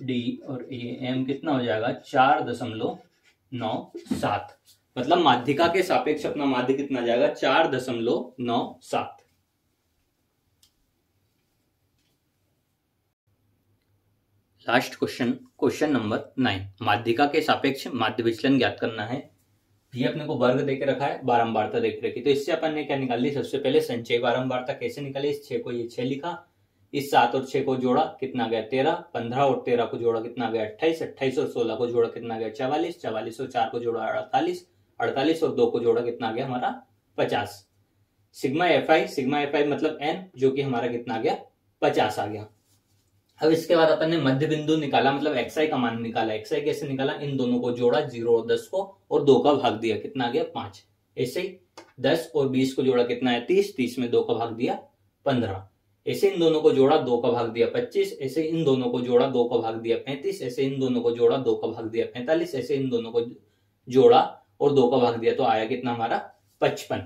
डी और ये एम कितना हो जाएगा 4.97, मतलब माध्यिका के सापेक्ष अपना माध्य कितना जाएगा 4.97। लास्ट क्वेश्चन नंबर 9, माध्यिका के सापेक्ष माध्य विचलन ज्ञात करना है। ये अपने को वर्ग देके रखा है, बारंबारता देख रखी। तो इससे अपन ने क्या निकाली, सबसे पहले संचय बारंबारता कैसे निकाली, इस 6 को ये 6 लिखा, इस 7 और 6 को जोड़ा कितना गया 13, 15 और 13 को जोड़ा कितना गया 28, 28 और 16 को जोड़ा कितना गया 44, 44 और 4 को जोड़ा 48, 48 और 2 को जोड़ा कितना गया हमारा 50। सिग्मा एफ आई मतलब एन, जो कि हमारा कितना गया 50 आ गया। अब इसके बाद अपन ने मध्य बिंदु निकाला, मतलब एक्सआई का मान निकाला। एक्सआई कैसे निकाला, इन दोनों को जोड़ा 0 और 10 को, और 2 का भाग दिया कितना गया 5। ऐसे ही 10 और 20 को जोड़ा कितना है 30, 30 में 2 का भाग दिया 15। ऐसे इन दोनों को जोड़ा 2 का भाग दिया 25, ऐसे इन दोनों को जोड़ा 2 का भाग दिया 35, ऐसे इन दोनों को जोड़ा 2 का भाग दिया 45, ऐसे इन दोनों को जोड़ा और 2 का भाग दिया तो आया कितना हमारा 55।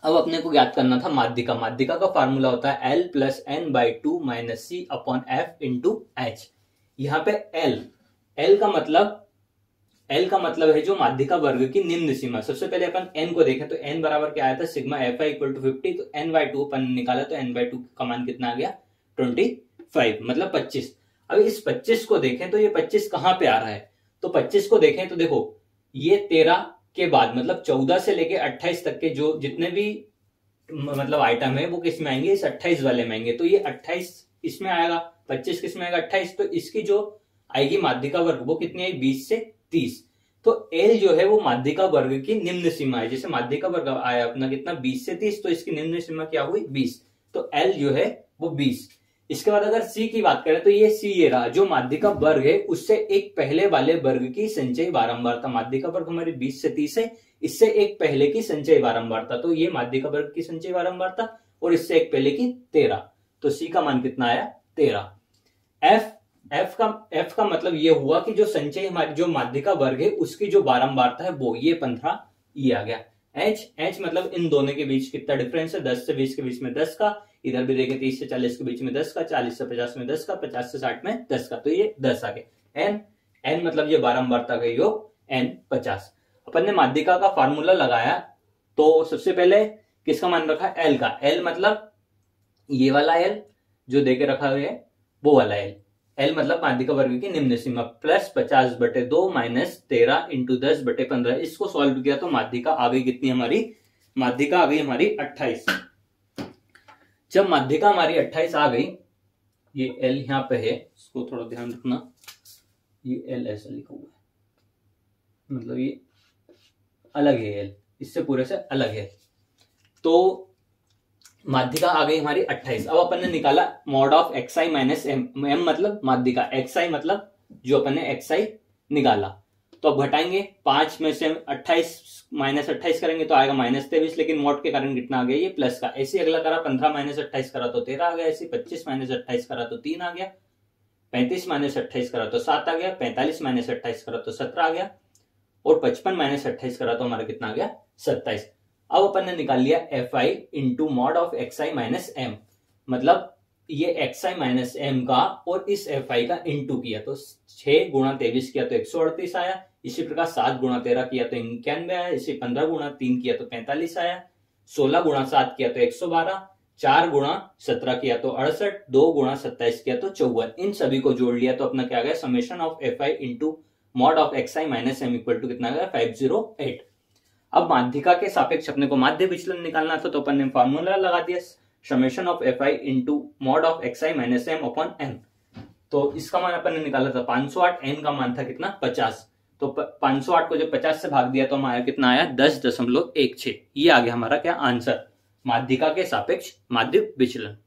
अब अपने को ज्ञात करना था माध्यिका। माध्यिका का फार्मूला होता है L + n/2 - C/F × H। यहाँ पे L का मतलब है जो माध्यिका वर्ग की निम्न सीमा। सबसे पहले अपन n को देखें तो n बराबर क्या आया था, सिग्मा fi = 50, तो n/2 अपन निकाला तो n/2 का मान कितना आ गया 25, मतलब 25। अब इस 25 को देखें तो ये 25 कहां पे आ रहा है, तो 25 को देखें तो देखो ये 13 के बाद मतलब 14 से लेके 28 तक के जो जितने भी मतलब आइटम है वो किस में आएंगे, इस 28 वाले में आएंगे। तो ये 28 इसमें आएगा, 25 किस में आएगा 28, तो इसकी जो आएगी माध्यिका वर्ग वो कितनी आई 20 से 30। तो एल जो है वो माध्यिका वर्ग की निम्न सीमा है। जैसे माध्यिका वर्ग आया अपना कितना 20 से 30, तो इसकी निम्न सीमा क्या हुई 20, तो एल जो है वो 20। इसके बाद अगर सी की बात करें तो ये सी ये रहा, जो माध्यिका वर्ग है उससे एक पहले वाले वर्ग की संचयी बारंबारता। माध्यिका वर्ग हमारी 20 से 30 है, इससे एक पहले की संचयी बारंबारता, तो ये माध्यिका वर्ग की संचयी बारंबारता, और इससे एक पहले की 13, तो सी का मान कितना आया 13। एफ का मतलब ये हुआ कि जो संचय हमारी जो माध्यिका वर्ग है उसकी जो बारंबारता है वो ये 15 ये आ गया। एच मतलब इन दोनों के बीच कितना डिफरेंस है, 10 से 20 के बीच में 10 का, इधर भी देखें 30 से 40 के बीच में 10 का, 40 से 50 में 10 का, 50 से 60 में 10 का, तो ये 10 आ गया। एन मतलब ये बारंबारता का योग n 50। अपन ने माध्यिका का फार्मूला लगाया, तो सबसे पहले किसका मान रखा एल का, एल मतलब ये वाला एल जो देके रखा हुआ है वो वाला एल, एल मतलब माध्यिका वर्ग की निम्न सीमा, प्लस 50/2 माइनस 13 इंटू 10/15। इसको सॉल्व किया तो माध्यिका आ गई कितनी हमारी, माध्यिका आ गई हमारी 28। जब माध्यिका हमारी 28 आ गई, ये एल यहां पे है, इसको थोड़ा ध्यान रखना, ये एल ऐसा लिखा हुआ है, मतलब ये अलग है, एल इससे पूरे से अलग है। तो माध्यिका आ गई हमारी 28। अब अपन ने निकाला mod of xi minus m, m मतलब माध्यिका, xi मतलब जो अपन ने xi निकाला, तो अब घटाएंगे 5 में से 28 माइनस 28 करेंगे तो आएगा -23, लेकिन मॉड के कारण कितना आ गया ये प्लस का। ऐसे अगला करा 15 माइनस 28 करा तो 13 आ गया, ऐसे 25 माइनस 28 करा तो 3 आ गया, 35 माइनस 28 करा तो 7 आ गया, 45 माइनस 28 करा तो 17 आ गया, और 55 माइनस 28 करा तो हमारा कितना आ गया 27। अब अपन ने निकाल लिया fi into mod of xi minus m, मतलब ये xi माइनस एम का और इस fi का इंटू किया तो 6 गुणा 23 किया तो 138 आया, इसी प्रकार 7 गुणा 13 किया तो 91 आया, इसी 15 गुणा 3 किया तो 45 आया, 16 गुणा 7 किया तो 112, 4 गुणा 17 किया तो 68, 2 गुणा 27 किया तो 54। इन सभी को जोड़ लिया तो अपना क्या आ गया summation of fi into mod of xi minus m equal to कितना आ गया 508। अब माध्यिका के सापेक्ष अपने को माध्य विचलन निकालना था, तो अपन ने फार्मूला लगा दिया summation of fi into mod of xi minus m upon n। तो इसका मान अपन ने निकाला था 508, n का मान था कितना 50, तो 508 को जब 50 से भाग दिया तो हमारा कितना आया 10.16। ये आ गया हमारा क्या आंसर, माध्यिका के सापेक्ष माध्य विचलन।